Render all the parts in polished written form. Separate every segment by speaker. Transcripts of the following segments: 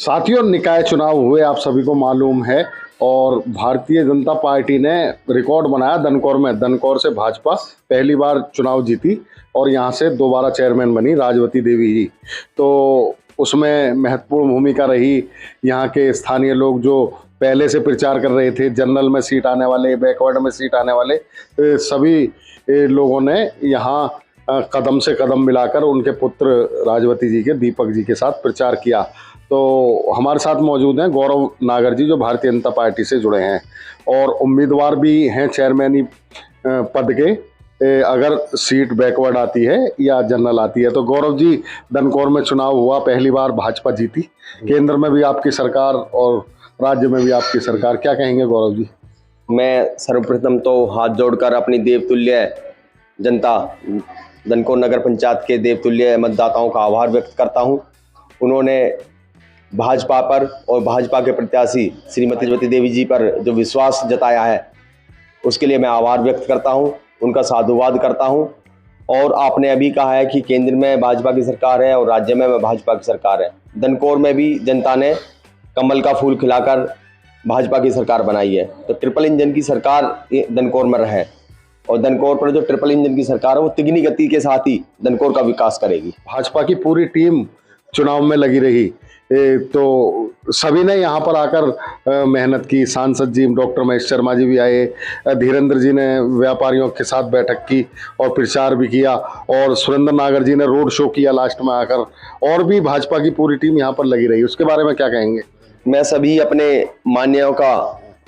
Speaker 1: साथियों, निकाय चुनाव हुए आप सभी को मालूम है और भारतीय जनता पार्टी ने रिकॉर्ड बनाया दनकौर में। दनकौर से भाजपा पहली बार चुनाव जीती और यहाँ से दोबारा चेयरमैन बनी राजवती देवी जी। तो उसमें महत्वपूर्ण भूमिका रही यहाँ के स्थानीय लोग जो पहले से प्रचार कर रहे थे, जनरल में सीट आने वाले, बैकवर्ड में सीट आने वाले, सभी लोगों ने यहाँ कदम से कदम मिलाकर उनके पुत्र राजवती जी के, दीपक जी के साथ प्रचार किया। तो हमारे साथ मौजूद हैं गौरव नागर जी, जो भारतीय जनता पार्टी से जुड़े हैं और उम्मीदवार भी हैं चेयरमैन पद के, अगर सीट बैकवर्ड आती है या जनरल आती है। तो गौरव जी, दनकौर में चुनाव हुआ, पहली बार भाजपा जीती, केंद्र में भी आपकी सरकार और राज्य में भी आपकी सरकार, क्या कहेंगे गौरव जी?
Speaker 2: मैं सर्वप्रथम तो हाथ जोड़कर अपनी देवतुल्य जनता, दनकौर नगर पंचायत के देवतुल्य मतदाताओं का आभार व्यक्त करता हूं। उन्होंने भाजपा पर और भाजपा के प्रत्याशी श्रीमती राजवती देवी जी पर जो विश्वास जताया है, उसके लिए मैं आभार व्यक्त करता हूं, उनका साधुवाद करता हूं। और आपने अभी कहा है कि केंद्र में भाजपा की सरकार है और राज्य में भाजपा की सरकार है। दनकौर में भी जनता ने कमल का फूल खिलाकर भाजपा की सरकार बनाई है। तो ट्रिपल इंजन की सरकार दनकौर में रहे और दनकौर पर जो ट्रिपल इंजन की सरकार है वो तिगनी गति के साथ ही दनकौर का विकास करेगी। भाजपा
Speaker 1: की पूरी टीम चुनाव में लगी रही, तो सभी ने यहाँ पर आकर मेहनत की। सांसद जी डॉक्टर महेश शर्मा जी भी आए, धीरेन्द्र जी ने व्यापारियों के साथ बैठक की और प्रचार भी किया, और सुरेंद्र नागर जी ने रोड शो किया लास्ट में आकर, और भी भाजपा की पूरी टीम यहाँ पर लगी रही। उसके बारे में क्या कहेंगे?
Speaker 2: मैं सभी अपने मान्यों का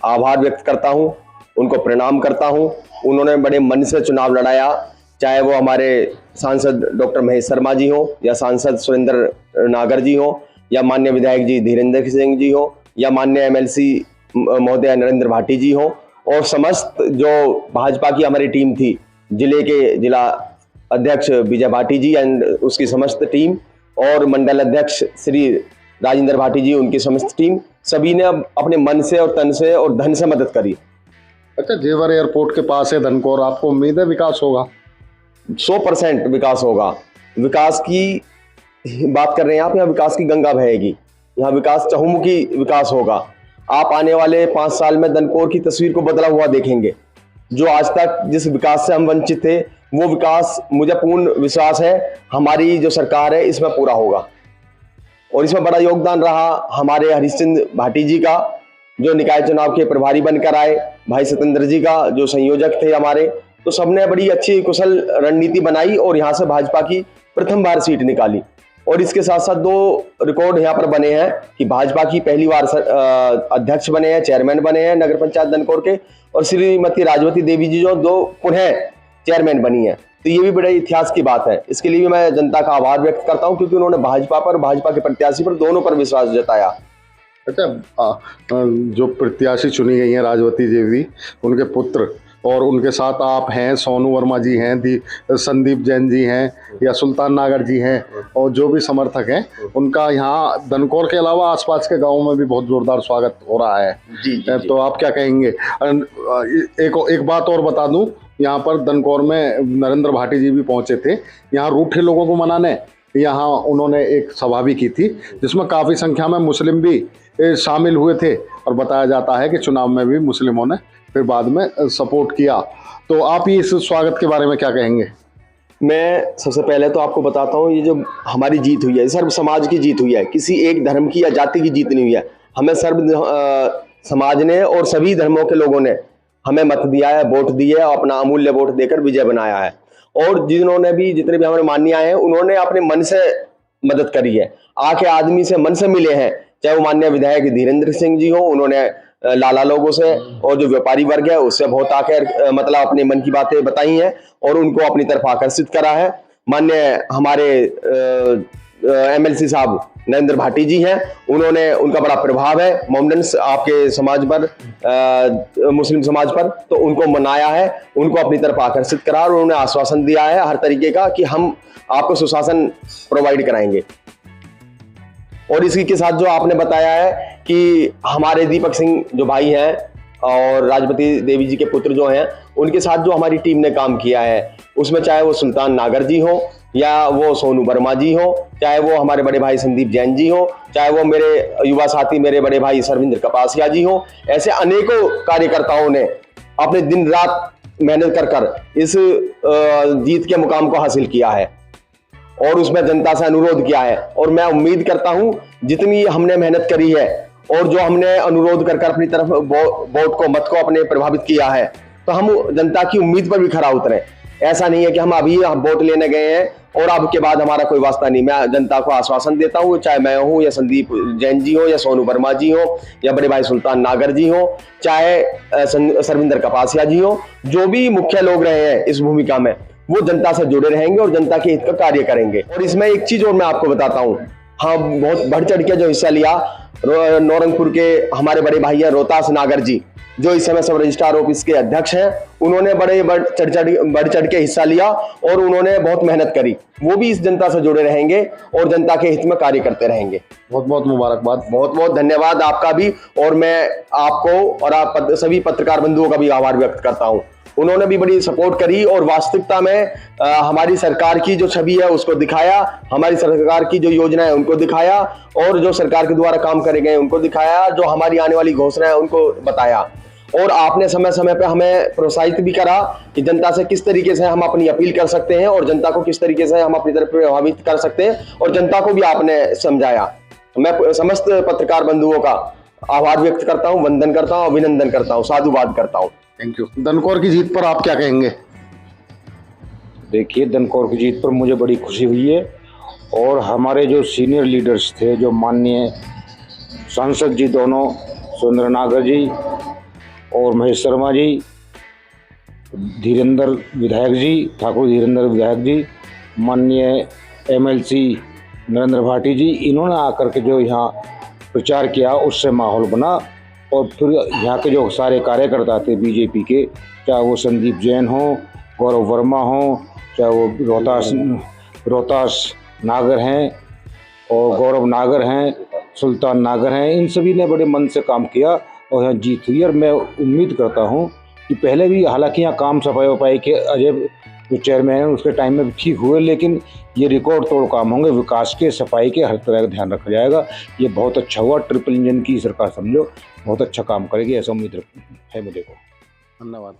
Speaker 2: आभार व्यक्त करता हूं, उनको प्रणाम करता हूं। उन्होंने बड़े मन से चुनाव लड़ाया, चाहे वो हमारे सांसद डॉक्टर महेश शर्मा जी हो, या सांसद सुरेंद्र नागर जी हो, या माननीय विधायक जी धीरेन्द्र सिंह जी हो, या माननीय एमएलसी महोदय नरेंद्र भाटी जी हो, और समस्त जो भाजपा की हमारी टीम थी, जिले के जिला अध्यक्ष विजय भाटी जी एंड उसकी समस्त टीम, और मंडल अध्यक्ष श्री राजेंद्र भाटी जी, उनकी समस्त टीम, सभी ने अब अपने मन से और तन से और धन से मदद करी।
Speaker 1: अच्छा, जेवर एयरपोर्ट के पास है दनकौर, आपको उम्मीद है विकास होगा?
Speaker 2: 100% विकास होगा। विकास की बात कर रहे हैं आप, यहाँ विकास की गंगा बहेगी, यहाँ विकास चहुमुखी विकास होगा। आप आने वाले 5 साल में दनकौर की तस्वीर को बदला हुआ देखेंगे। जो आज तक जिस विकास से हम वंचित थे, वो विकास मुझे पूर्ण विश्वास है हमारी जो सरकार है इसमें पूरा होगा। और इसमें बड़ा योगदान रहा हमारे हरिश्चंद्र भाटी जी का, जो निकाय चुनाव के प्रभारी बनकर आए, भाई सत्येंद्र जी का जो संयोजक थे हमारे। तो सबने बड़ी अच्छी कुशल रणनीति बनाई और यहाँ से भाजपा की प्रथम बार सीट निकाली। और इसके साथ साथ 2 रिकॉर्ड यहाँ पर बने हैं कि भाजपा की पहली बार अध्यक्ष बने हैं, चेयरमैन बने हैं नगर पंचायत दनकौर के, और श्रीमती राजवती देवी जी जो 2 पुनः चेयरमैन बनी है। तो ये भी बड़े इतिहास की बात है। इसके लिए भी मैं जनता का आभार व्यक्त करता हूं, क्योंकि उन्होंने भाजपा पर, भाजपा के प्रत्याशी पर, दोनों पर विश्वास जताया।
Speaker 1: अच्छा, जो प्रत्याशी चुनी गई हैं राजवती देवी, उनके पुत्र और उनके साथ आप हैं, सोनू वर्मा जी हैं, संदीप जैन जी हैं, या सुल्तान नागर जी हैं, और जो भी समर्थक हैं उनका यहाँ दनकौर के अलावा आसपास के गांवों में भी बहुत जोरदार स्वागत हो रहा है।
Speaker 2: जी।
Speaker 1: तो आप क्या कहेंगे? एक बात और बता दूं, यहाँ पर दनकौर में नरेंद्र भाटी जी भी पहुंचे थे यहाँ रूठे लोगों को मनाने। यहाँ उन्होंने एक सभा भी की थी जिसमें काफ़ी संख्या में मुस्लिम भी शामिल हुए थे, और बताया जाता है कि चुनाव में भी मुस्लिमों ने फिर बाद में सपोर्ट किया। तो आप इस स्वागत के बारे में क्या कहेंगे?
Speaker 2: मैं सबसे पहले तो आपको बताता हूँ, ये जो हमारी जीत हुई है, सर्व समाज की जीत हुई है, किसी एक धर्म की या जाति की जीत नहीं हुई है। हमें सर्व समाज ने और सभी धर्मों के लोगों ने हमें मत दिया है, वोट दिए, अपना अमूल्य वोट देकर विजय बनाया है। और जिन्होंने भी, जितने भी हमारे मान्य आए हैं, उन्होंने अपने मन से मदद करी है, आके आदमी से मन से मिले हैं। चाहे वो माननीय विधायक धीरेन्द्र सिंह जी हो, उन्होंने लाला लोगों से और जो व्यापारी वर्ग है उससे बहुत आकर मतलब अपने मन की बातें बताई हैं और उनको अपनी तरफ आकर्षित करा है। माननीय हमारे एमएलसी साहब नरेंद्र भाटी जी हैं, उन्होंने, उनका बड़ा प्रभाव है मोमडन आपके समाज पर, मुस्लिम समाज पर, तो उनको मनाया है, उनको अपनी तरफ आकर्षित करा, और उन्होंने आश्वासन दिया है हर तरीके का कि हम आपको सुशासन प्रोवाइड कराएंगे। और इसी के साथ जो आपने बताया है कि हमारे दीपक सिंह जो भाई हैं और राजवती देवी जी के पुत्र जो हैं, उनके साथ जो हमारी टीम ने काम किया है, उसमें चाहे वो सुल्तान नागर जी हो, या वो सोनू वर्मा जी हो, चाहे वो हमारे बड़े भाई संदीप जैन जी हो, चाहे वो मेरे युवा साथी मेरे बड़े भाई सरविंदर कपासिया जी हो, ऐसे अनेकों कार्यकर्ताओं ने अपने दिन रात मेहनत कर इस जीत के मुकाम को हासिल किया है और उसमें जनता से अनुरोध किया है। और मैं उम्मीद करता हूं जितनी हमने मेहनत करी है और जो हमने अनुरोध कर अपनी तरफ वोट को मत को अपने प्रभावित किया है, तो हम जनता की उम्मीद पर भी खरा उतरे। ऐसा नहीं है कि हम अभी वोट लेने गए हैं और अब के बाद हमारा कोई वास्ता नहीं। मैं जनता को आश्वासन देता हूं, चाहे मैं हूं या संदीप जैन जी हो या सोनू वर्मा जी हो या बड़े भाई सुल्तान नागर जी हो, चाहे सरविंदर कपासिया जी हो, जो भी मुख्य लोग रहे हैं इस भूमिका में, वो जनता से जुड़े रहेंगे और जनता के हित का कार्य करेंगे। और इसमें एक चीज और मैं आपको बताता हूँ, हाँ, बहुत बढ़ चढ़ के जो हिस्सा लिया नौरंगपुर के हमारे बड़े भाई हैं रोहतास नागर जी, जो इस समय सब रजिस्ट्रार ऑफिस के अध्यक्ष हैं, उन्होंने बढ़ चढ़ के हिस्सा लिया और उन्होंने बहुत मेहनत करी। वो भी इस जनता से जुड़े रहेंगे और जनता के हित में कार्य करते रहेंगे।
Speaker 1: बहुत बहुत मुबारकबाद।
Speaker 2: बहुत बहुत धन्यवाद आपका भी, और मैं आपको और आप सभी पत्रकार बंधुओं का भी आभार व्यक्त करता हूं। उन्होंने भी बड़ी सपोर्ट करी और वास्तविकता में हमारी सरकार की जो छवि है उसको दिखाया, हमारी सरकार की जो योजना है उनको दिखाया और जो सरकार के द्वारा काम करे गए उनको दिखाया, जो हमारी आने वाली घोषणा है उनको बताया। और आपने समय समय पे हमें प्रोत्साहित भी करा कि जनता से किस तरीके से हम अपनी अपील कर सकते हैं और जनता को किस तरीके से हम अपनी तरफ प्रभावित कर सकते हैं, और जनता को भी आपने समझाया। मैं समस्त पत्रकार बंधुओं का आभार व्यक्त करता हूं, वंदन करता हूं, अभिनंदन करता हूं, साधुवाद करता हूं।
Speaker 1: Thank you. दनकौर की जीत पर आप क्या कहेंगे?
Speaker 3: देखिए, दनकौर की जीत पर मुझे बड़ी खुशी हुई है और हमारे जो सीनियर लीडर्स थे, जो माननीय सांसद जी दोनों, सुरेंद्र नागर जी और महेश शर्मा जी, धीरेन्द्र विधायक जी, ठाकुर धीरेन्द्र विधायक जी, माननीय MLC नरेंद्र भाटी जी, इन्होंने आकर के जो यहाँ प्रचार किया उससे माहौल बना। और फिर यहाँ के जो सारे कार्यकर्ता थे बीजेपी के, चाहे वो संदीप जैन हो, गौरव वर्मा हो, चाहे वो रोहतास नागर हैं और गौरव नागर हैं, सुल्तान नागर हैं, इन सभी ने बड़े मन से काम किया और यहाँ जीत हुई। और मैं उम्मीद करता हूँ कि पहले भी हालांकि यहाँ काम सफाई वफाई के अजय जो चेयरमैन है उसके टाइम में भी ठीक हुए, लेकिन ये रिकॉर्ड तोड़ काम होंगे। विकास के, सफाई के, हर तरह का ध्यान रखा जाएगा। ये बहुत अच्छा हुआ। ट्रिपल इंजन की सरकार समझो बहुत अच्छा काम करेगी, ऐसा उम्मीद है मुझे को।
Speaker 1: धन्यवाद।